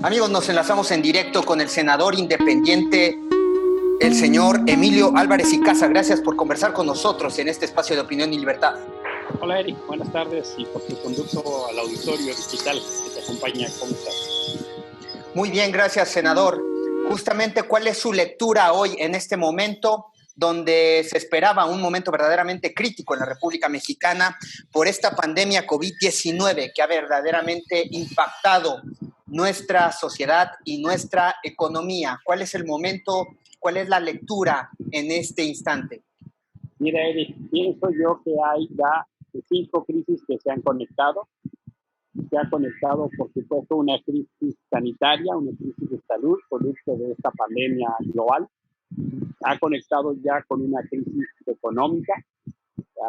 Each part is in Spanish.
Amigos, nos enlazamos en directo con el senador independiente, el señor Emilio Álvarez y Casa. Gracias por conversar con nosotros en este espacio de opinión y libertad. Hola Eric, buenas tardes y por tu conducto al auditorio digital que te acompaña. ¿Cómo estás? Muy bien, gracias, senador. Justamente, ¿cuál es su lectura hoy en este momento donde se esperaba un momento verdaderamente crítico en la República Mexicana por esta pandemia COVID-19 que ha verdaderamente impactado nuestra sociedad y nuestra economía? ¿Cuál es el momento, cuál es la lectura en este instante? Mira, Eric, pienso yo que hay ya 5 crisis que se han conectado. Se ha conectado, por supuesto, una crisis sanitaria, una crisis de salud, producto de esta pandemia global. Ha conectado ya con una crisis económica.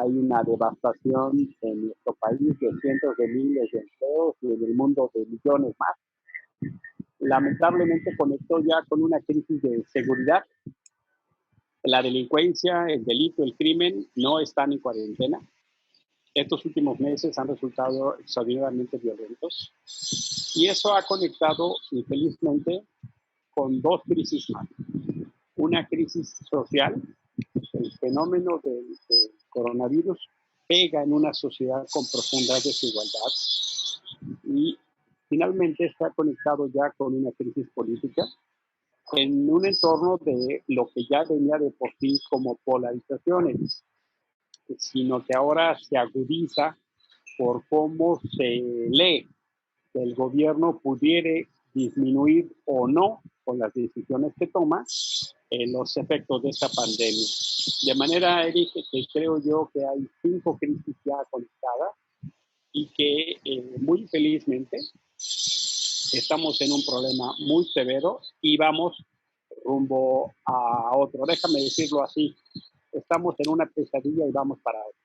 Hay una devastación en nuestro país de cientos de miles de empleos y en el mundo de millones más. Lamentablemente conectó ya con una crisis de seguridad. La delincuencia, el delito, el crimen no están en cuarentena. Estos últimos meses han resultado extraordinariamente violentos y eso ha conectado infelizmente con 2 crisis más. Una crisis social. El fenómeno del coronavirus pega en una sociedad con profunda desigualdad y finalmente está conectado ya con una crisis política en un entorno de lo que ya venía de por sí como polarizaciones, sino que ahora se agudiza por cómo se lee que el gobierno pudiera disminuir o no con las decisiones que toma los efectos de esta pandemia. De manera, Eric, que creo yo que hay 5 crisis ya conectadas y que muy felizmente estamos en un problema muy severo y vamos rumbo a otro. Déjame decirlo así, estamos en una pesadilla y vamos para otro.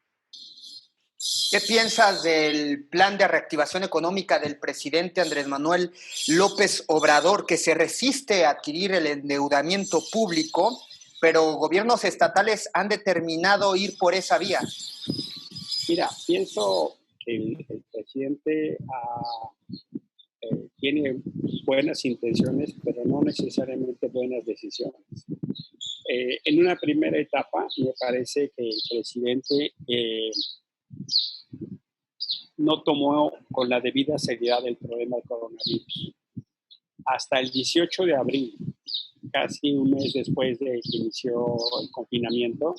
¿Qué piensas del plan de reactivación económica del presidente Andrés Manuel López Obrador, que se resiste a adquirir el endeudamiento público, pero gobiernos estatales han determinado ir por esa vía? Mira, pienso que el presidente tiene buenas intenciones, pero no necesariamente buenas decisiones. En una primera etapa, me parece que el presidente no tomó con la debida seriedad el problema del coronavirus. Hasta el 18 de abril, casi un mes después de que inició el confinamiento,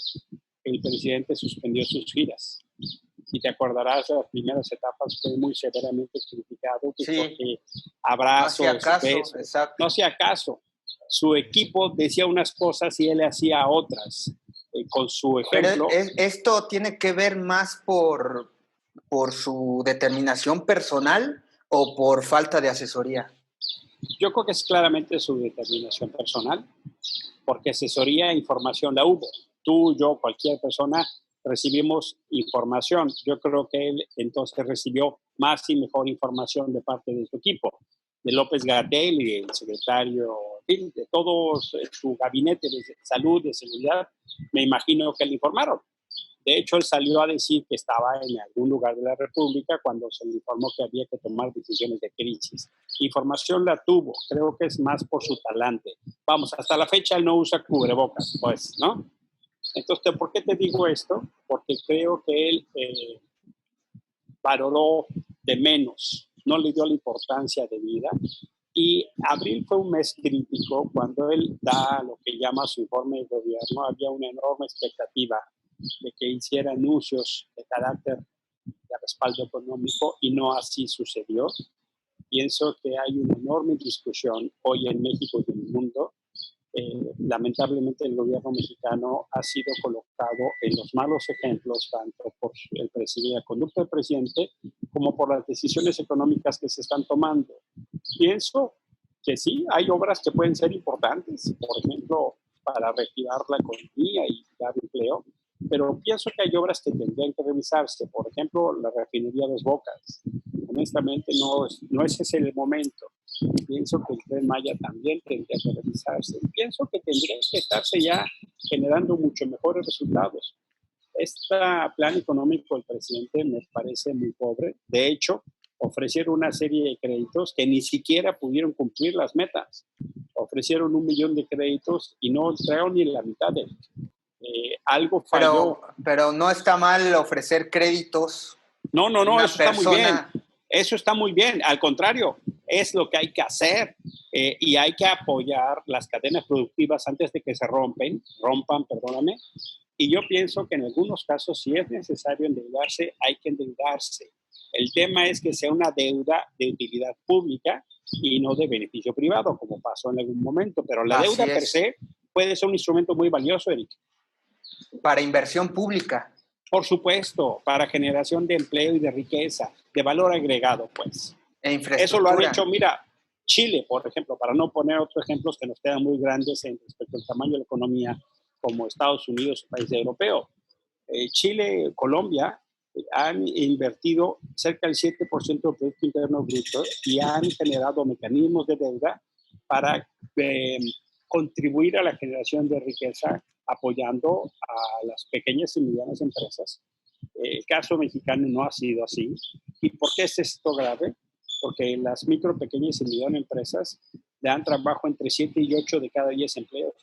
el presidente suspendió sus giras. Si te acordarás, las primeras etapas fue muy severamente criticado, Sí. porque abrazos, No hacía caso, besos, exacto. no hacía caso. Su equipo decía unas cosas y él hacía otras. Con su ejemplo. Pero esto tiene que ver más por su determinación personal o por falta de asesoría. Yo creo que es claramente su determinación personal, porque asesoría e información la hubo. Tú, yo, cualquier persona recibimos información. Yo creo que él entonces recibió más y mejor información de parte de su equipo, de López-Gatell y el secretario, de todo su gabinete de salud, de seguridad. Me imagino que le informaron. De hecho, él salió a decir que estaba en algún lugar de la República cuando se le informó que había que tomar decisiones de crisis. Información la tuvo, creo que es más por su talante. Vamos, hasta la fecha él no usa cubrebocas, pues, ¿no? Entonces, ¿por qué te digo esto? Porque creo que él valoró de menos, no le dio la importancia de vida. Y abril fue un mes crítico cuando él da lo que llama su informe de gobierno. Había una enorme expectativa de que hiciera anuncios de carácter de respaldo económico y no así sucedió. Pienso que hay una enorme discusión hoy en México y en el mundo. Lamentablemente el gobierno mexicano ha sido colocado en los malos ejemplos tanto por el presidente, la conducta del presidente, como por las decisiones económicas que se están tomando. Pienso que sí, hay obras que pueden ser importantes, por ejemplo, para reactivar la economía y dar empleo, pero pienso que hay obras que tendrían que revisarse. Por ejemplo, la refinería Dos Bocas. Honestamente, no es ese el momento. Pienso que el Tren Maya también tendría que revisarse. Pienso que tendría que estarse ya generando mucho mejores resultados. Este plan económico del presidente me parece muy pobre. De hecho, ofrecieron una serie de créditos que ni siquiera pudieron cumplir las metas. Ofrecieron 1 millón de créditos y no entregaron ni la mitad de ellos. Algo falló. Pero no está mal ofrecer créditos. No, eso está muy bien. Eso está muy bien. Al contrario, es lo que hay que hacer. Y hay que apoyar las cadenas productivas antes de que se rompan, Y yo pienso que en algunos casos, si es necesario endeudarse, hay que endeudarse. El tema es que sea una deuda de utilidad pública y no de beneficio privado, como pasó en algún momento. Pero la deuda per se puede ser un instrumento muy valioso, Eric. Para inversión pública. Por supuesto, para generación de empleo y de riqueza, de valor agregado, pues. Eso lo ha dicho, mira, Chile, por ejemplo, para no poner otros ejemplos que nos quedan muy grandes respecto al tamaño de la economía, como Estados Unidos, país europeo. Chile, Colombia, han invertido cerca del 7% del Producto Interno Bruto y han generado mecanismos de deuda para contribuir a la generación de riqueza, apoyando a las pequeñas y medianas empresas. El caso mexicano no ha sido así. ¿Y por qué es esto grave? Porque las micro, pequeñas y medianas empresas le dan trabajo entre 7 y 8 de cada 10 empleos.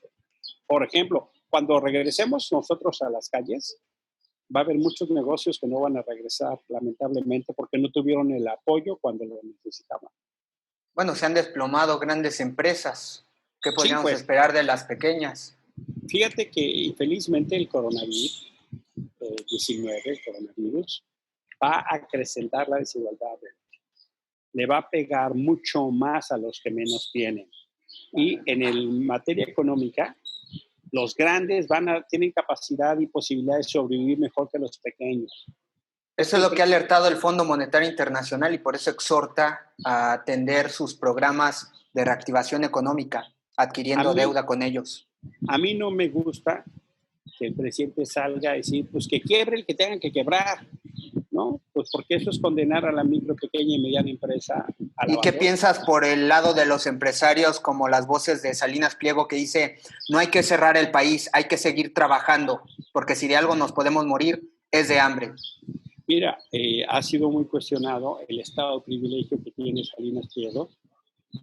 Por ejemplo, cuando regresemos nosotros a las calles, va a haber muchos negocios que no van a regresar, lamentablemente, porque no tuvieron el apoyo cuando lo necesitaban. Bueno, se han desplomado grandes empresas. ¿Qué podríamos esperar de las pequeñas? Fíjate que, infelizmente, el coronavirus, el coronavirus, va a acrecentar la desigualdad. Le va a pegar mucho más a los que menos tienen. Y en materia económica, los grandes tienen capacidad y posibilidad de sobrevivir mejor que los pequeños. Eso es lo que ha alertado el Fondo Monetario Internacional y por eso exhorta a atender sus programas de reactivación económica, adquiriendo deuda con ellos. A mí no me gusta que el presidente salga a decir, pues que quiebre el que tengan que quebrar, ¿no? Pues porque eso es condenar a la micro, pequeña y mediana empresa. ¿Y qué piensas por el lado de los empresarios, como las voces de Salinas Pliego, que dice, no hay que cerrar el país, hay que seguir trabajando, porque si de algo nos podemos morir, es de hambre? Mira, ha sido muy cuestionado el estado de privilegio que tiene Salinas Pliego.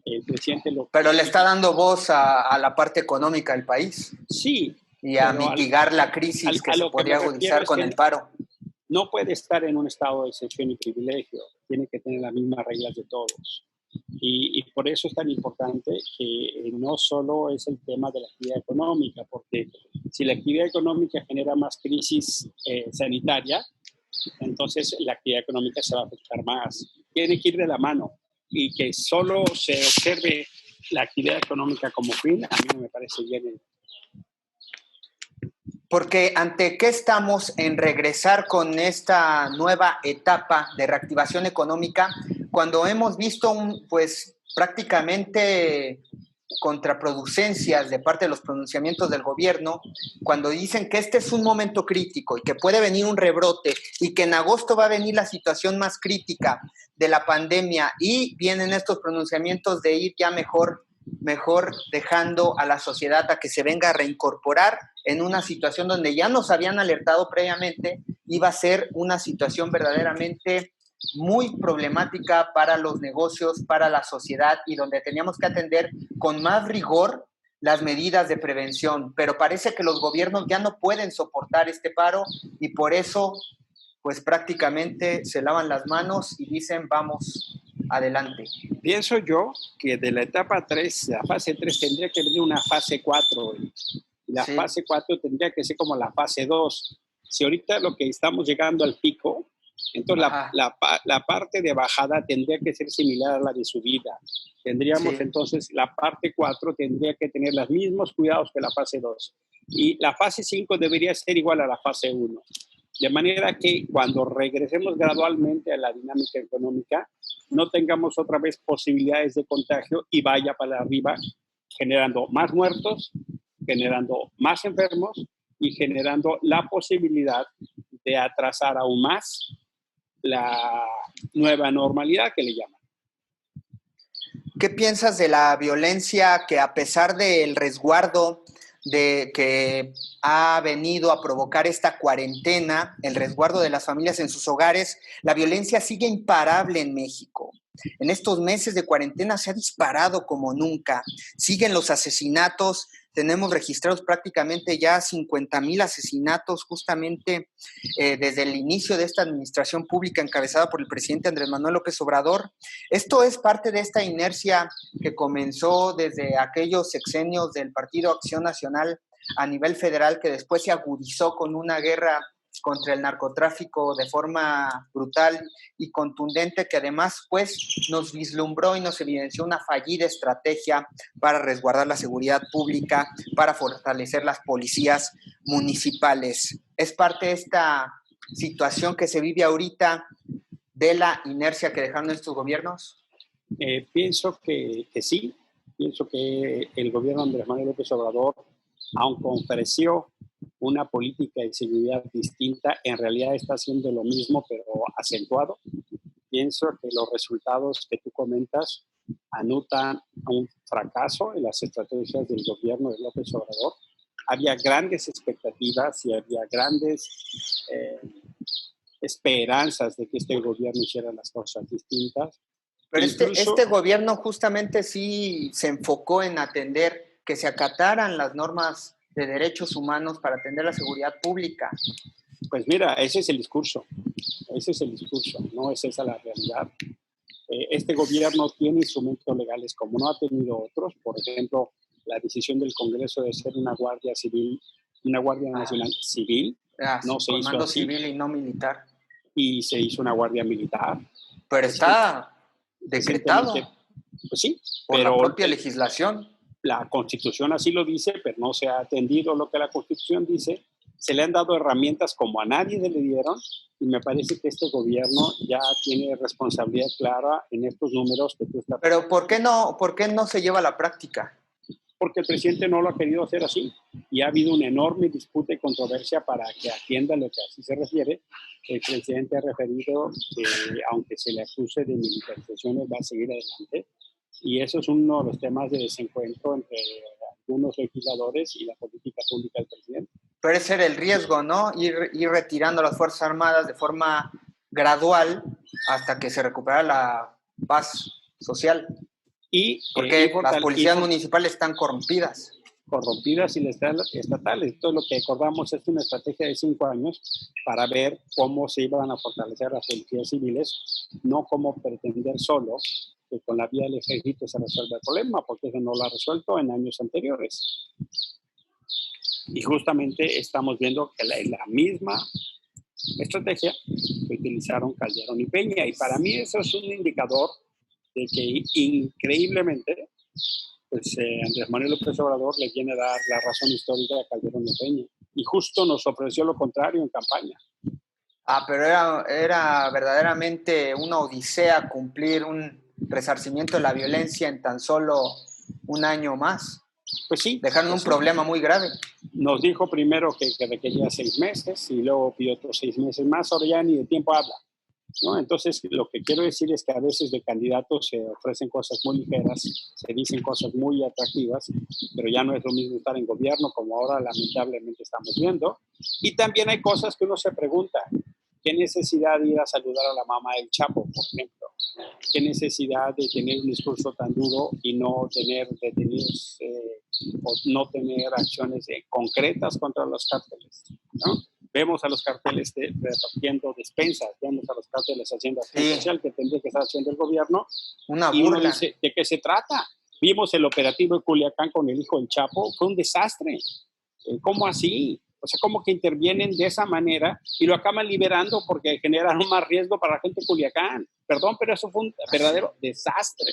El presidente Pero le está dando voz a la parte económica del país. Sí. Y a mitigar la crisis que se podría agudizar con el paro. No puede estar en un estado de excepción y privilegio. Tiene que tener las mismas reglas de todos. Y por eso es tan importante que no solo es el tema de la actividad económica, porque si la actividad económica genera más crisis sanitaria, entonces la actividad económica se va a afectar más. Tiene que ir de la mano. Y que solo se observe la actividad económica como fin, a mí no me parece bien. Porque ¿ante qué estamos en regresar con esta nueva etapa de reactivación económica cuando hemos visto prácticamente contraproducencias de parte de los pronunciamientos del gobierno cuando dicen que este es un momento crítico y que puede venir un rebrote y que en agosto va a venir la situación más crítica de la pandemia y vienen estos pronunciamientos de ir ya mejor dejando a la sociedad a que se venga a reincorporar en una situación donde ya nos habían alertado previamente iba a ser una situación verdaderamente muy problemática para los negocios, para la sociedad y donde teníamos que atender con más rigor las medidas de prevención, pero parece que los gobiernos ya no pueden soportar este paro y por eso pues prácticamente se lavan las manos y dicen vamos adelante. Pienso yo que de la etapa 3, la fase 3 tendría que venir una fase 4 y la fase 4 tendría que ser como la fase 2. Si ahorita lo que estamos llegando al pico, entonces la parte de bajada tendría que ser similar a la de subida. Tendríamos entonces la parte 4 tendría que tener los mismos cuidados que la fase 2. Y la fase 5 debería ser igual a la fase 1. De manera que cuando regresemos gradualmente a la dinámica económica, no tengamos otra vez posibilidades de contagio y vaya para arriba, generando más muertos, generando más enfermos y generando la posibilidad de atrasar aún más la nueva normalidad que le llaman. ¿Qué piensas de la violencia que, a pesar del resguardo que ha venido a provocar esta cuarentena, el resguardo de las familias en sus hogares, la violencia sigue imparable en México? En estos meses de cuarentena se ha disparado como nunca. Siguen los asesinatos. Tenemos registrados prácticamente ya 50,000 asesinatos justamente desde el inicio de esta administración pública encabezada por el presidente Andrés Manuel López Obrador. Esto es parte de esta inercia que comenzó desde aquellos sexenios del Partido Acción Nacional a nivel federal, que después se agudizó con una guerra contra el narcotráfico de forma brutal y contundente, que además pues nos vislumbró y nos evidenció una fallida estrategia para resguardar la seguridad pública, para fortalecer las policías municipales. Es parte de esta situación que se vive ahorita de la inercia que dejaron estos gobiernos. Pienso que sí, pienso que el gobierno de Andrés Manuel López Obrador, aunque ofreció una política de seguridad distinta, en realidad está haciendo lo mismo, pero acentuado. Pienso que los resultados que tú comentas anotan un fracaso en las estrategias del gobierno de López Obrador. Había grandes expectativas y había grandes esperanzas de que este gobierno hiciera las cosas distintas. Pero este gobierno justamente sí se enfocó en atender que se acataran las normas de derechos humanos para atender la seguridad pública. Pues mira, ese es el discurso, no es esa la realidad. Este gobierno tiene instrumentos legales como no ha tenido otros, por ejemplo, la decisión del Congreso de ser una guardia civil, una guardia nacional civil, no se hizo así. Civil y no militar. Y se hizo una guardia militar. Pero está decretado. Pues sí, por la propia legislación. La Constitución así lo dice, pero no se ha atendido lo que la Constitución dice. Se le han dado herramientas como a nadie se le dieron, y me parece que este gobierno ya tiene responsabilidad clara en estos números que tú estás... Pero ¿por qué no se lleva a la práctica? Porque el presidente no lo ha querido hacer así, y ha habido una enorme disputa y controversia para que atienda lo que así se refiere. El presidente ha referido que, aunque se le acuse de militarizaciones, va a seguir adelante, y eso es uno de los temas de desencuentro entre algunos legisladores y la política pública del presidente. Pero ese era el riesgo, ¿no? Ir retirando las Fuerzas Armadas de forma gradual hasta que se recuperara la paz social. Porque las policías municipales están corrompidas. Y las estatales. Entonces, lo que acordamos es una estrategia de 5 años para ver cómo se iban a fortalecer las policías civiles, no como pretender solo que con la vía del ejército se resuelva el problema, porque eso no lo ha resuelto en años anteriores. Y justamente estamos viendo que la misma estrategia que utilizaron Calderón y Peña, y para mí eso es un indicador de que increíblemente pues Andrés Manuel López Obrador le viene a dar la razón histórica a Calderón y Peña, y justo nos ofreció lo contrario en campaña. Pero era verdaderamente una odisea cumplir un resarcimiento de la violencia en tan solo un año más. Pues sí. Dejaron un problema muy grave. Nos dijo primero que requería 6 meses y luego pidió otros 6 meses más, ahora ya ni de tiempo habla, ¿no? Entonces, lo que quiero decir es que a veces de candidatos se ofrecen cosas muy ligeras, se dicen cosas muy atractivas, pero ya no es lo mismo estar en gobierno como ahora lamentablemente estamos viendo. Y también hay cosas que uno se pregunta. ¿Qué necesidad de ir a saludar a la mamá del Chapo, por ejemplo? ¿Qué necesidad de tener un discurso tan duro y no tener detenidos o no tener acciones concretas contra los cárteles, ¿no? Vemos a los carteles repartiendo despensas, vemos a los carteles haciendo acción social que tendría que estar haciendo el gobierno. Una y burla. Uno dice, ¿de qué se trata? Vimos el operativo de Culiacán con el hijo del Chapo, fue un desastre. ¿Cómo así? O sea, ¿cómo que intervienen de esa manera y lo acaban liberando porque generaron más riesgo para la gente de Culiacán? Perdón, pero eso fue un verdadero desastre.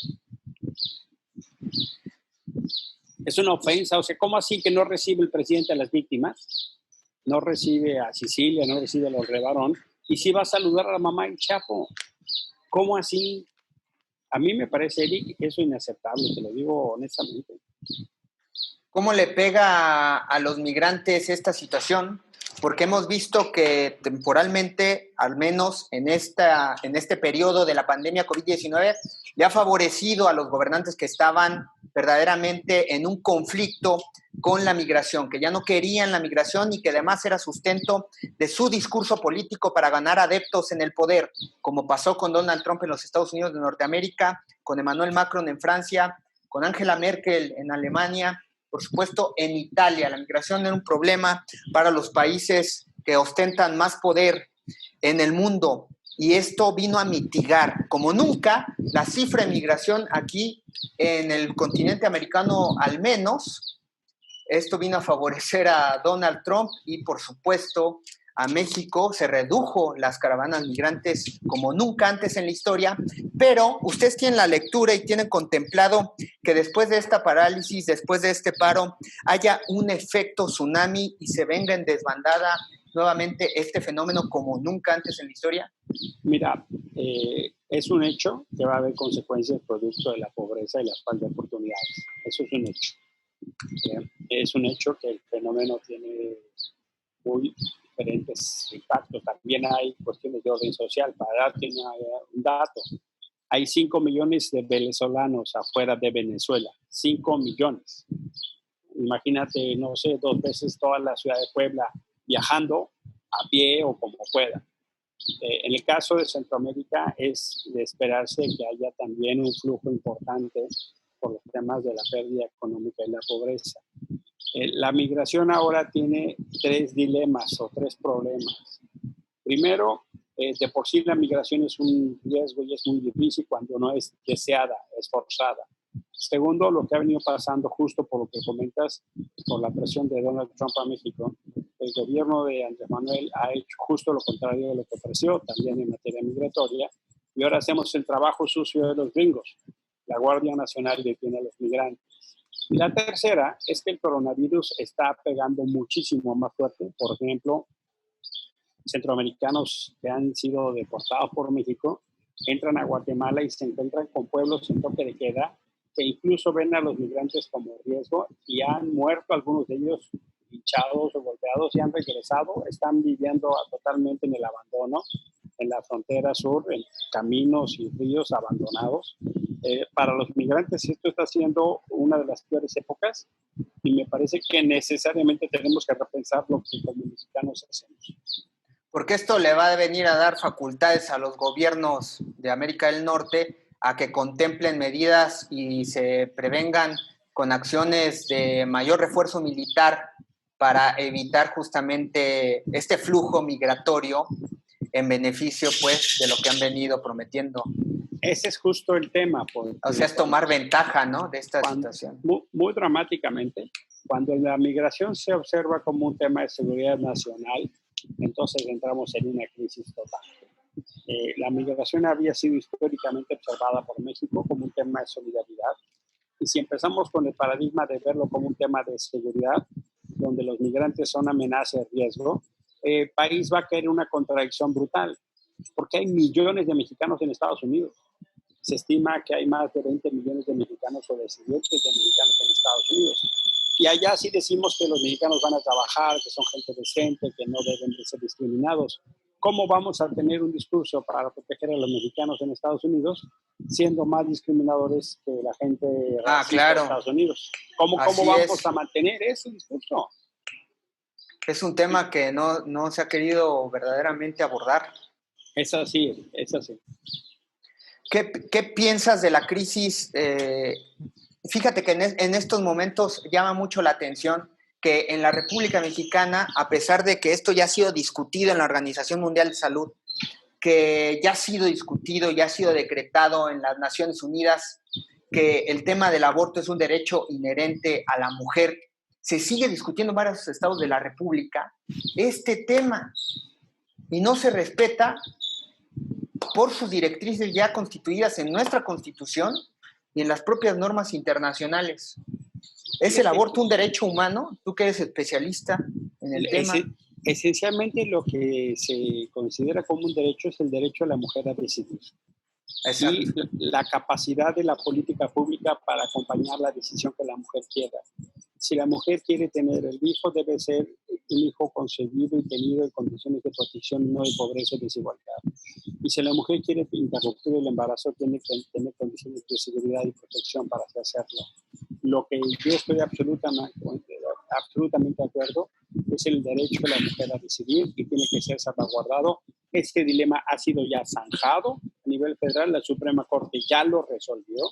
Es una ofensa. O sea, ¿cómo así que no recibe el presidente a las víctimas? No recibe a Sicilia, no recibe a los Rebarón, y sí va a saludar a la mamá del Chapo. ¿Cómo así? A mí me parece, Eric, que eso es inaceptable, te lo digo honestamente. ¿Cómo le pega a los migrantes esta situación? porque hemos visto que temporalmente, al menos en este periodo de la pandemia COVID-19, le ha favorecido a los gobernantes que estaban verdaderamente en un conflicto con la migración, que ya no querían la migración y que además era sustento de su discurso político para ganar adeptos en el poder, como pasó con Donald Trump en los Estados Unidos de Norteamérica, con Emmanuel Macron en Francia, con Angela Merkel en Alemania, por supuesto en Italia. La migración era un problema para los países que ostentan más poder en el mundo, y esto vino a mitigar como nunca la cifra de migración aquí en el continente americano, al menos. Esto vino a favorecer a Donald Trump y, por supuesto, a México. Se redujo las caravanas migrantes como nunca antes en la historia, pero ustedes tienen la lectura y tienen contemplado que después de esta parálisis, después de este paro, haya un efecto tsunami y se venga en desbandada nuevamente este fenómeno como nunca antes en la historia. Mira, es un hecho que va a haber consecuencias producto de la pobreza y la falta de oportunidades. Eso es un hecho. Es un hecho que el fenómeno tiene muy diferentes impactos. También hay cuestiones de orden social. Para darte un dato, hay 5 millones de venezolanos afuera de Venezuela. 5 millones. Imagínate, no sé, 2 veces toda la ciudad de Puebla viajando a pie o como pueda. En el caso de Centroamérica es de esperarse que haya también un flujo importante por los temas de la pérdida económica y la pobreza. La migración ahora tiene 3 dilemas o 3 problemas. Primero, de por sí la migración es un riesgo y es muy difícil cuando no es deseada, es forzada. Segundo, lo que ha venido pasando justo por lo que comentas, por la presión de Donald Trump a México, el gobierno de Andrés Manuel ha hecho justo lo contrario de lo que ofreció también en materia migratoria, y ahora hacemos el trabajo sucio de los gringos. La Guardia Nacional detiene a los migrantes. Y la tercera es que el coronavirus está pegando muchísimo más fuerte. Por ejemplo, centroamericanos que han sido deportados por México entran a Guatemala y se encuentran con pueblos en toque de queda que incluso ven a los migrantes como riesgo y han muerto algunos de ellos hinchados o golpeados y han regresado. Están viviendo totalmente en el abandono en la frontera sur, en caminos y ríos abandonados. Para los migrantes esto está siendo una de las peores épocas y me parece que necesariamente tenemos que repensar lo que como mexicanos hacemos. Porque esto le va a venir a dar facultades a los gobiernos de América del Norte a que contemplen medidas y se prevengan con acciones de mayor refuerzo militar para evitar justamente este flujo migratorio en beneficio, pues, de lo que han venido prometiendo. Ese es justo el tema. O sea, es tomar ventaja, ¿no?, de esta situación. Muy dramáticamente, cuando la migración se observa como un tema de seguridad nacional, entonces entramos en una crisis total. La migración había sido históricamente observada por México como un tema de solidaridad, y si empezamos con el paradigma de verlo como un tema de seguridad, donde los migrantes son amenaza y riesgo, el país va a caer en una contradicción brutal, porque hay millones de mexicanos en Estados Unidos. Se estima que hay más de 20 millones de mexicanos o descendientes de mexicanos en Estados Unidos. Y allá sí decimos que los mexicanos van a trabajar, que son gente decente, que no deben de ser discriminados. ¿Cómo vamos a tener un discurso para proteger a los mexicanos en Estados Unidos siendo más discriminadores que la gente claro, de Estados Unidos? ¿Cómo vamos a mantener ese discurso? Es un tema que no se ha querido verdaderamente abordar. Es así, es así. ¿Qué piensas de la crisis? Fíjate que en estos momentos llama mucho la atención que en la República Mexicana, a pesar de que esto ya ha sido discutido en la Organización Mundial de Salud, que ya ha sido discutido, ya ha sido decretado en las Naciones Unidas, que el tema del aborto es un derecho inherente a la mujer, se sigue discutiendo en varios estados de la República este tema y no se respeta por sus directrices ya constituidas en nuestra Constitución y en las propias normas internacionales. ¿Es el aborto un derecho humano? Tú que eres especialista en el tema. Esencialmente lo que se considera como un derecho es el derecho de la mujer a decidir. Exacto. Y la capacidad de la política pública para acompañar la decisión que la mujer quiera. si la mujer quiere tener el hijo, debe ser un hijo concebido y tenido en condiciones de protección, no de pobreza y desigualdad. Y si la mujer quiere interrumpir el embarazo, tiene que tener condiciones de seguridad y protección para hacerlo. Lo que yo estoy absolutamente de acuerdo es el derecho de la mujer a decidir y tiene que ser salvaguardado. Este dilema ha sido ya zanjado a nivel federal, la Suprema Corte ya lo resolvió,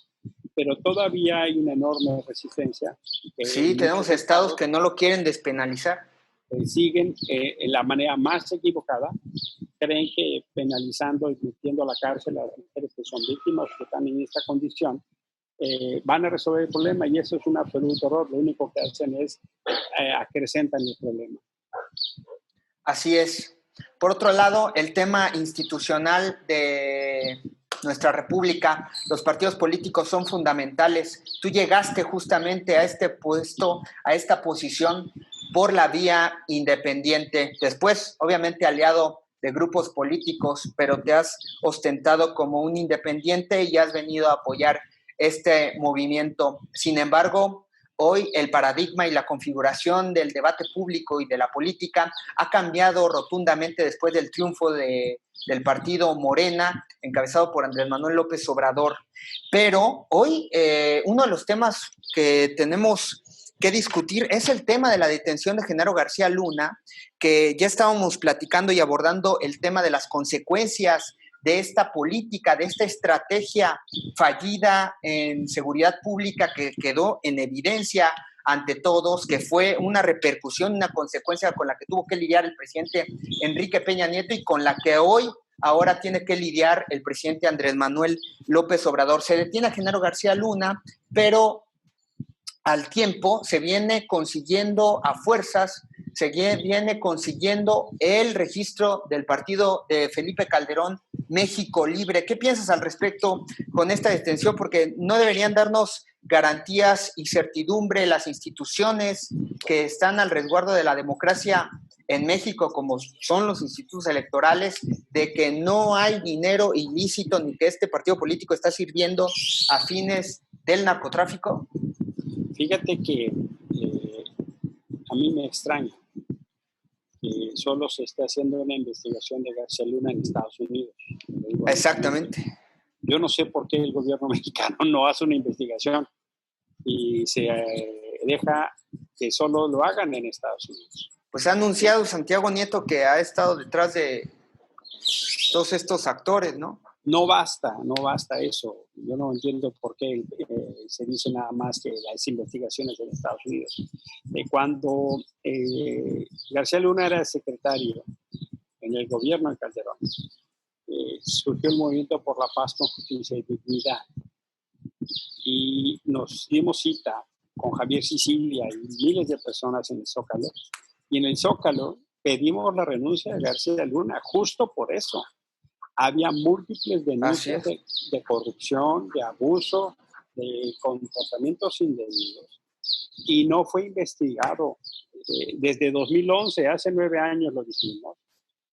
pero todavía hay una enorme resistencia. Sí, tenemos estados que no lo quieren despenalizar. Siguen en la manera más equivocada, creen que penalizando y metiendo a la cárcel a las mujeres que son víctimas, que están en esta condición, van a resolver el problema, y eso es un absoluto error. Lo único que hacen es acrecentan el problema. Así es. Por otro lado, el tema institucional de nuestra república, los partidos políticos son fundamentales. Tú llegaste justamente a este puesto, a esta posición, por la vía independiente. Después, obviamente, aliado de grupos políticos, pero te has ostentado como un independiente y has venido a apoyar este movimiento. Sin embargo, hoy el paradigma y la configuración del debate público y de la política ha cambiado rotundamente después del triunfo del partido Morena, encabezado por Andrés Manuel López Obrador. Pero hoy uno de los temas que tenemos que discutir es el tema de la detención de Genaro García Luna, que ya estábamos platicando y abordando el tema de las consecuencias de esta política, de esta estrategia fallida en seguridad pública que quedó en evidencia ante todos, que fue una repercusión, una consecuencia con la que tuvo que lidiar el presidente Enrique Peña Nieto y con la que ahora tiene que lidiar el presidente Andrés Manuel López Obrador. Se detiene a Genaro García Luna, pero al tiempo se viene consiguiendo a fuerzas, se viene consiguiendo el registro del partido de Felipe Calderón, México Libre. ¿Qué piensas al respecto con esta detención? Porque no deberían darnos garantías y certidumbre las instituciones que están al resguardo de la democracia en México, como son los institutos electorales, de que no hay dinero ilícito ni que este partido político está sirviendo a fines del narcotráfico. Fíjate que a mí me extraña que solo se esté haciendo una investigación de García Luna en Estados Unidos. Exactamente. Yo no sé por qué el gobierno mexicano no hace una investigación y se deja que solo lo hagan en Estados Unidos. Pues ha anunciado Santiago Nieto que ha estado detrás de todos estos actores, ¿no? No basta eso. Yo no entiendo por qué se dice nada más que las investigaciones en Estados Unidos. Cuando García Luna era secretario en el gobierno de Calderón, surgió el movimiento por la paz con justicia y dignidad. Y nos dimos cita con Javier Sicilia y miles de personas en el Zócalo. Y en el Zócalo pedimos la renuncia de García Luna justo por eso. Había múltiples denuncias de corrupción, de abuso, de comportamientos indebidos. Y no fue investigado. Desde 2011, hace 9 años lo dijimos.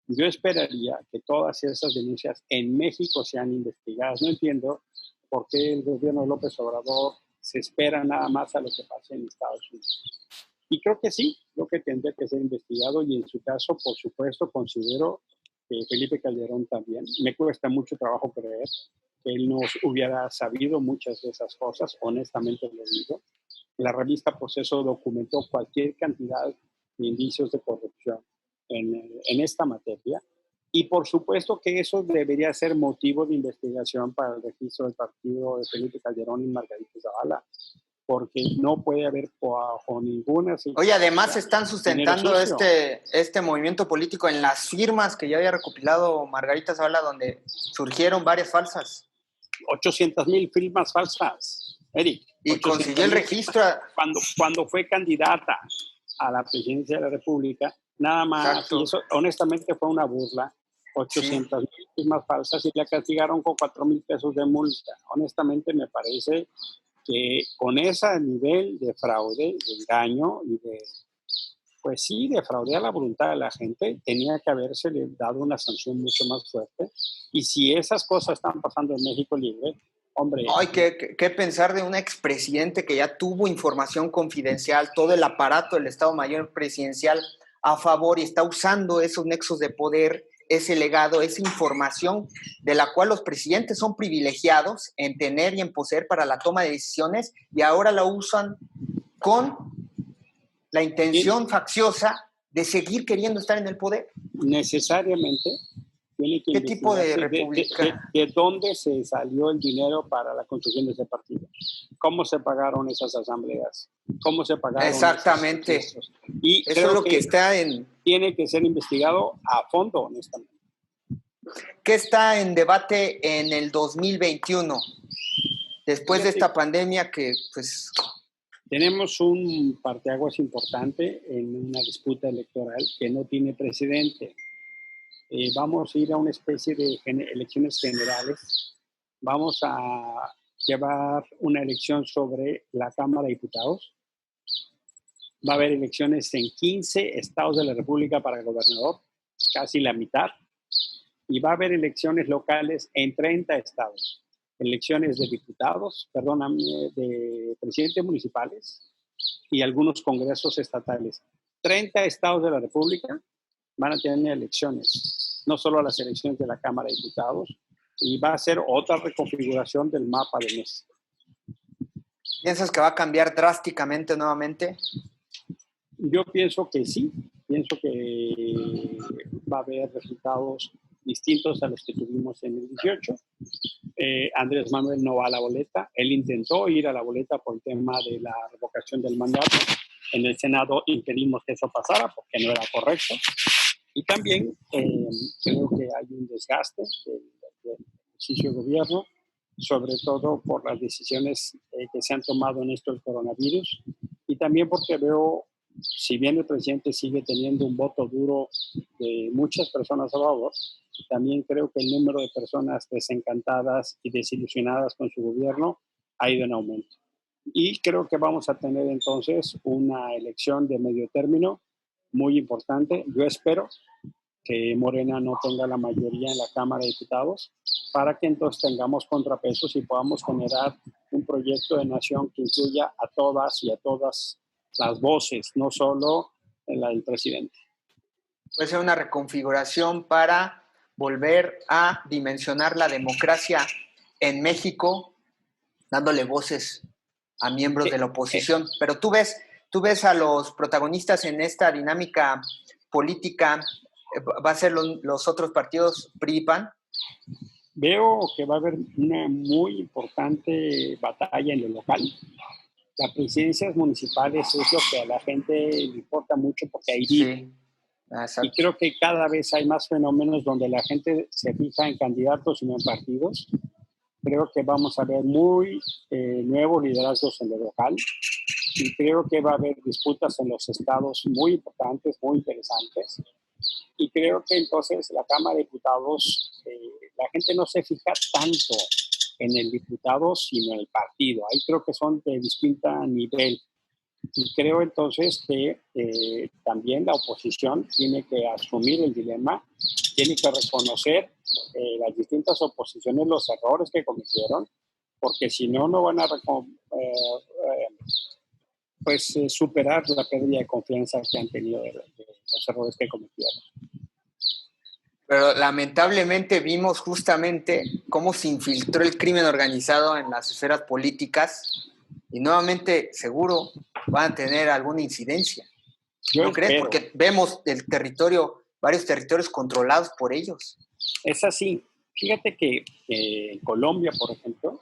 Yo esperaría que todas esas denuncias en México sean investigadas. No entiendo por qué el gobierno de López Obrador se espera nada más a lo que pase en Estados Unidos. Y creo que sí, creo que tendría que ser investigado, y en su caso, por supuesto, considero que Felipe Calderón también. Me cuesta mucho trabajo creer que él no hubiera sabido muchas de esas cosas, honestamente lo digo. La revista Proceso documentó cualquier cantidad de indicios de corrupción en esta materia, y por supuesto que eso debería ser motivo de investigación para el registro del partido de Felipe Calderón y Margarita Zavala, porque no puede haber bajo ninguna... Oye, además están sustentando este movimiento político en las firmas que ya había recopilado Margarita Zavala, donde surgieron varias falsas. 800,000 firmas falsas, Eric. Y consiguió el registro. Cuando fue candidata a la presidencia de la República, nada más. Exacto. Y eso honestamente fue una burla. 800,000 firmas falsas, y la castigaron con 4,000 pesos de multa. Honestamente me parece que con ese nivel de fraude, de engaño y pues sí, de fraude a la voluntad de la gente, tenía que haberse dado una sanción mucho más fuerte. Y si esas cosas están pasando en México Libre, Hombre. Ay, ¿qué pensar de un expresidente que ya tuvo información confidencial, todo el aparato del Estado Mayor Presidencial a favor y está usando esos nexos de poder, ese legado, esa información de la cual los presidentes son privilegiados en tener y en poseer para la toma de decisiones y ahora la usan con la intención facciosa de seguir queriendo estar en el poder? Necesariamente tiene que ¿Qué tipo de república? de dónde se salió el dinero para la construcción de ese partido. ¿Cómo se pagaron esas asambleas? ¿Cómo se pagaron? Exactamente. Esos? Y eso es lo que está tiene que ser investigado a fondo, honestamente. ¿Qué está en debate en el 2021? Después de esta pandemia que, pues... Tenemos un parteaguas importante en una disputa electoral que no tiene precedente. Vamos a ir a una especie de elecciones generales. Vamos a llevar una elección sobre la Cámara de Diputados. Va a haber elecciones en 15 estados de la República para el gobernador, casi la mitad. Y va a haber elecciones locales en 30 estados. Elecciones de diputados, de presidentes municipales y algunos congresos estatales. 30 estados de la República van a tener elecciones, no solo las elecciones de la Cámara de Diputados, y va a ser otra reconfiguración del mapa de México. ¿Piensas que va a cambiar drásticamente nuevamente? Yo pienso que sí, pienso que va a haber resultados distintos a los que tuvimos en el 18. Andrés Manuel no va a la boleta, él intentó ir a la boleta por el tema de la revocación del mandato. En el Senado impedimos que eso pasara porque no era correcto. Y también creo que hay un desgaste del ejercicio de gobierno, sobre todo por las decisiones que se han tomado en esto del coronavirus, y también porque veo, si bien el presidente sigue teniendo un voto duro de muchas personas a favor, también creo que el número de personas desencantadas y desilusionadas con su gobierno ha ido en aumento. Y creo que vamos a tener entonces una elección de medio término muy importante. Yo espero que Morena no tenga la mayoría en la Cámara de Diputados para que entonces tengamos contrapesos y podamos generar un proyecto de nación que incluya a todas y a todas las voces, no solo la del presidente. Puede ser una reconfiguración para volver a dimensionar la democracia en México, dándole voces a miembros de la oposición. Pero tú ves a los protagonistas en esta dinámica política, ¿va a ser los otros partidos PRI y PAN? Veo que va a haber una muy importante batalla en lo local. Las presidencias municipales es lo que a la gente le importa mucho porque ahí vive. Sí, y creo que cada vez hay más fenómenos donde la gente se fija en candidatos y no en partidos. Creo que vamos a ver muy nuevos liderazgos en lo local y creo que va a haber disputas en los estados muy importantes, muy interesantes. Y creo que entonces la Cámara de Diputados, la gente no se fija tanto en el diputado, sino en el partido. Ahí creo que son de distinto nivel. Y creo entonces que también la oposición tiene que asumir el dilema, tiene que reconocer las distintas oposiciones los errores que cometieron, porque si no, no van a superar la pérdida de confianza que han tenido de los errores que cometieron. Pero lamentablemente vimos justamente cómo se infiltró el crimen organizado en las esferas políticas y nuevamente seguro van a tener alguna incidencia. ¿No crees? Porque vemos varios territorios controlados por ellos. Es así. Fíjate que en Colombia, por ejemplo,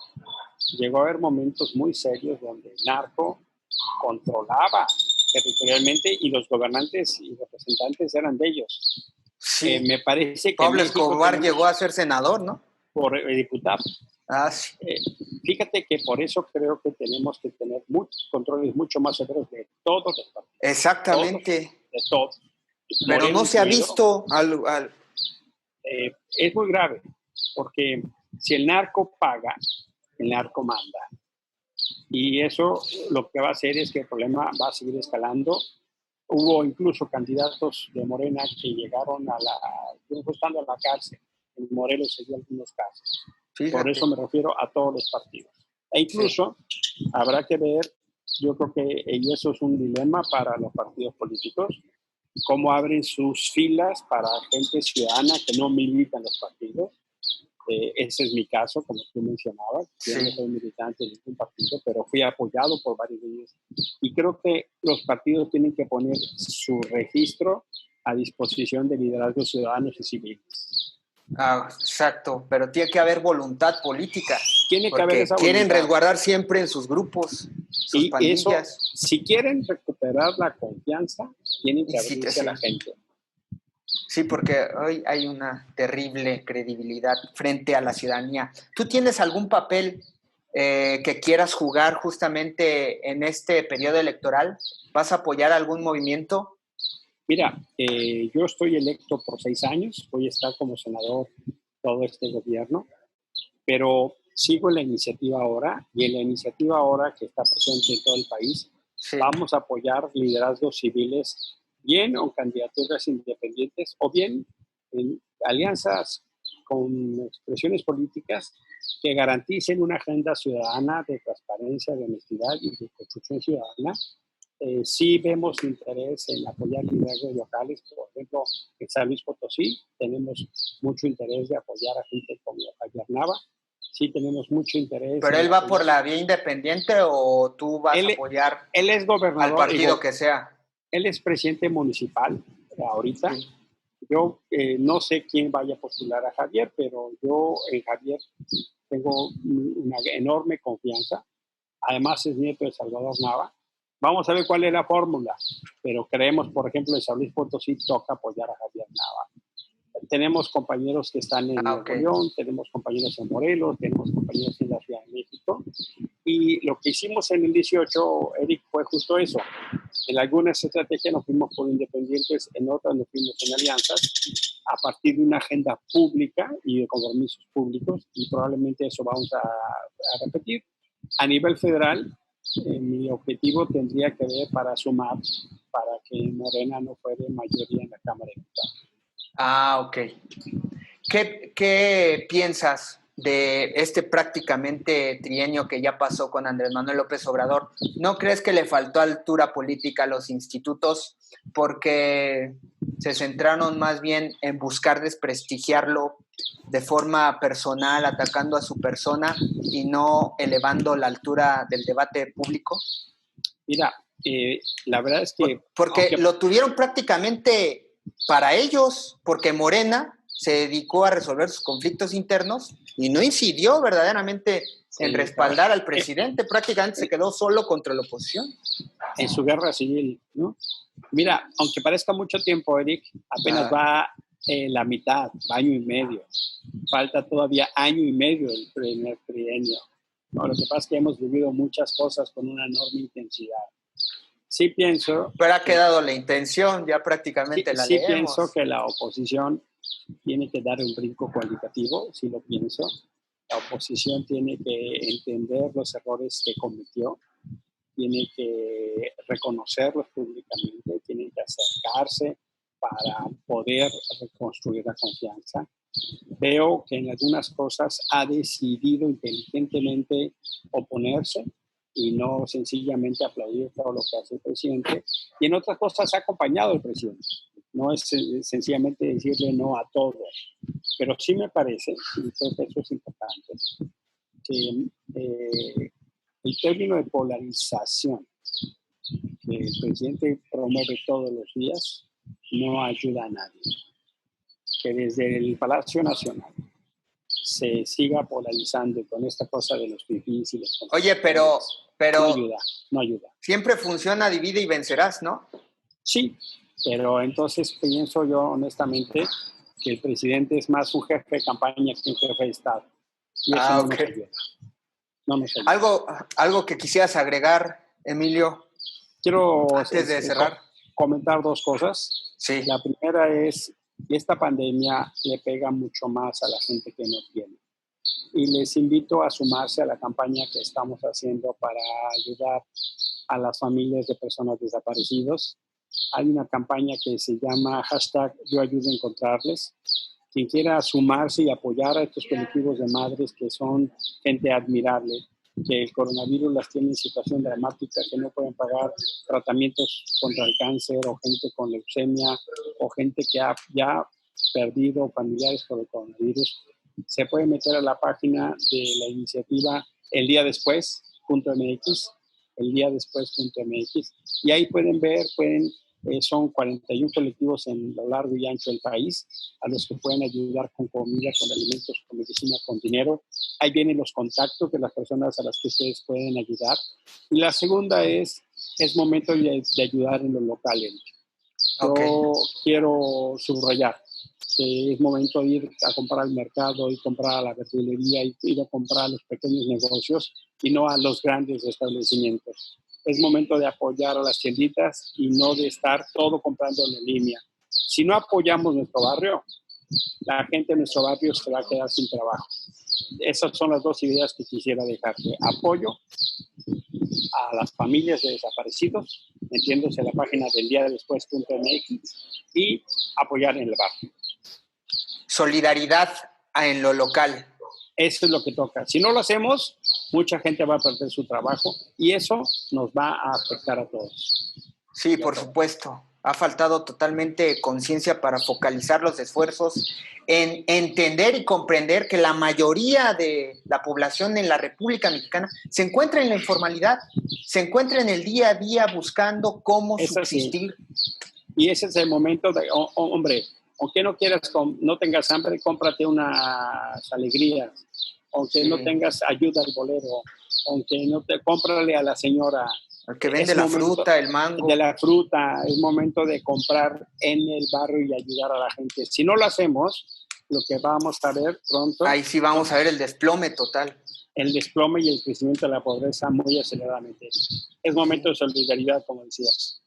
llegó a haber momentos muy serios donde el narco controlaba territorialmente y los gobernantes y representantes eran de ellos. Sí. Me parece que Pablo Escobar llegó a ser senador, ¿no? Por diputado. Ah, sí. Fíjate que por eso creo que tenemos que tener muchos controles mucho más severos de todos los partidos. Exactamente. De todos. Pero no se ha visto es muy grave, porque si el narco paga, el narco manda. Y eso lo que va a hacer es que el problema va a seguir escalando. Hubo incluso candidatos de Morena que llegaron estando a la cárcel. En Morelos se dio algunos casos. Por Fíjate. eso me refiero a todos los partidos. E incluso habrá que ver, yo creo que y eso es un dilema para los partidos políticos, cómo abren sus filas para gente ciudadana que no milita en los partidos. Ese es mi caso, como tú mencionabas. Yo no Sí. soy militante de ningún partido, pero fui apoyado por varios de ellos. Y creo que los partidos tienen que poner su registro a disposición de liderazgos ciudadanos y civiles. Exacto, pero tiene que haber voluntad política, Tiene que haber porque esa quieren voluntad. resguardar siempre en sus grupos, sus Y eso, pandillas. si quieren recuperar la confianza, tienen que Sí, abrirse a la gente. sí, porque hoy hay una terrible credibilidad frente a la ciudadanía. ¿Tú tienes algún papel que quieras jugar justamente en este periodo electoral? ¿Vas a apoyar algún movimiento? Mira, yo estoy electo por 6 años, voy a estar como senador todo este gobierno, pero sigo en la iniciativa ahora, y en la iniciativa ahora que está presente en todo el país, Sí. vamos a apoyar liderazgos civiles, bien o candidaturas independientes, o bien en alianzas con expresiones políticas que garanticen una agenda ciudadana de transparencia, de honestidad y de construcción ciudadana. Sí vemos interés en apoyar liderazgos locales, por ejemplo, en San Luis Potosí tenemos mucho interés de apoyar a gente como Javier Nava. Sí tenemos mucho interés ¿Pero en él va apoyar. por la vía independiente o tú vas a Él, apoyar él es al gobernador, partido que sea? él es presidente municipal ahorita. Sí. Yo no sé quién vaya a postular a Javier, pero yo en Javier tengo una enorme confianza. Además es nieto de Salvador Nava. Vamos a ver cuál es la fórmula, pero creemos, por ejemplo, en San Luis Potosí toca apoyar a Javier Nava. Tenemos compañeros que están en Nuevo Okay. León, tenemos compañeros en Morelos, tenemos compañeros en la Ciudad de México. Y lo que hicimos en el 18, Eric, fue justo eso. En algunas estrategias nos fuimos por independientes, en otras nos fuimos en alianzas, a partir de una agenda pública y de compromisos públicos, y probablemente eso vamos a repetir. A nivel federal, mi objetivo tendría que ver para sumar, para que Morena no fuera mayoría en la Cámara de Diputados. Ok. ¿Qué piensas de este prácticamente trienio que ya pasó con Andrés Manuel López Obrador? ¿No crees que le faltó altura política a los institutos porque se centraron más bien en buscar desprestigiarlo de forma personal, atacando a su persona y no elevando la altura del debate público? Mira, la verdad es que... Porque lo tuvieron prácticamente para ellos, porque Morena se dedicó a resolver sus conflictos internos y no incidió verdaderamente en respaldar al presidente, prácticamente se quedó solo contra la oposición. En su guerra civil, ¿no? Mira, aunque parezca mucho tiempo, Eric, apenas va la mitad, año y medio. Falta todavía año y medio el primer trienio. No, lo que pasa es que hemos vivido muchas cosas con una enorme intensidad. Sí pienso... Pero ha quedado la intención, ya prácticamente la leemos. Sí pienso que la oposición tiene que dar un brinco cualitativo, sí lo pienso. La oposición tiene que entender los errores que cometió, tiene que reconocerlos públicamente, tiene que acercarse para poder reconstruir la confianza. Veo que en algunas cosas ha decidido inteligentemente oponerse y no sencillamente aplaudir todo lo que hace el presidente, y en otras cosas ha acompañado al presidente. No es sencillamente decirle no a todo, pero sí me parece, y creo que eso es importante, que el término de polarización que el presidente promueve todos los días no ayuda a nadie. Que desde el Palacio Nacional se siga polarizando con esta cosa de los fifís y los... Oye, pero no ayuda. Siempre funciona divide y vencerás, ¿no? Sí, pero entonces pienso yo honestamente que el presidente es más un jefe de campaña que un jefe de Estado. Y eso no nos ayuda. No nos ayuda. ¿Algo que quisieras agregar, Emilio? Quiero antes de cerrar comentar dos cosas. Sí. La primera es que esta pandemia le pega mucho más a la gente que no tiene. Y les invito a sumarse a la campaña que estamos haciendo para ayudar a las familias de personas desaparecidos. Hay una campaña que se llama #YoAyudoAEncontrarles. quien quiera sumarse y apoyar a estos colectivos de madres que son gente admirable, que el coronavirus las tiene en situación dramática, que no pueden pagar tratamientos contra el cáncer, o gente con leucemia, o gente que ha ya perdido familiares por el coronavirus, se puede meter a la página de la iniciativa eldiadespués.mx, eldiadespués.mx, y ahí pueden ver, son 41 colectivos en lo largo y ancho del país a los que pueden ayudar con comida, con alimentos, con medicina, con dinero. Ahí vienen los contactos de las personas a las que ustedes pueden ayudar. Y la segunda es momento de ayudar en lo local. Yo quiero subrayar que es momento de ir a comprar al mercado, ir a comprar a la verdulería, ir a comprar a los pequeños negocios y no a los grandes establecimientos. Es momento de apoyar a las tienditas y no de estar todo comprando en línea. Si no apoyamos nuestro barrio, la gente de nuestro barrio se va a quedar sin trabajo. Esas son las dos ideas que quisiera dejarte. Apoyo a las familias de desaparecidos, metiéndose en la página del eldiadespués.mx, y apoyar en el barrio. Solidaridad en lo local. Eso es lo que toca. Si no lo hacemos, mucha gente va a perder su trabajo y eso nos va a afectar a todos. Sí, por supuesto. Ha faltado totalmente conciencia para focalizar los esfuerzos en entender y comprender que la mayoría de la población en la República Mexicana se encuentra en la informalidad, se encuentra en el día a día buscando cómo subsistir. Y ese es el momento de, hombre, aunque no quieras, no tengas hambre, cómprate unas alegrías. Aunque no tengas ayuda al bolero, aunque no te cómprale a la señora. El que vende la fruta, el mango. De la fruta, es momento de comprar en el barrio y ayudar a la gente. Si no lo hacemos, lo que vamos a ver pronto... Ahí sí vamos a ver el desplome total. El desplome y el crecimiento de la pobreza muy aceleradamente. Es momento de solidaridad, como decías.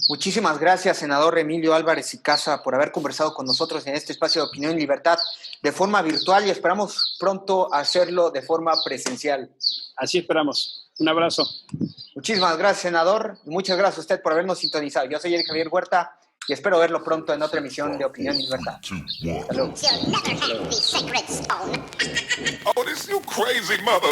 Muchísimas gracias, senador Emilio Álvarez y Casa, por haber conversado con nosotros en este espacio de Opinión y Libertad de forma virtual, y esperamos pronto hacerlo de forma presencial. Así esperamos. Un abrazo. Muchísimas gracias, senador, y muchas gracias a usted por habernos sintonizado. Yo soy Eric Javier Huerta y espero verlo pronto en otra emisión de Opinión y Libertad. Hasta luego. Oh, this you crazy mother.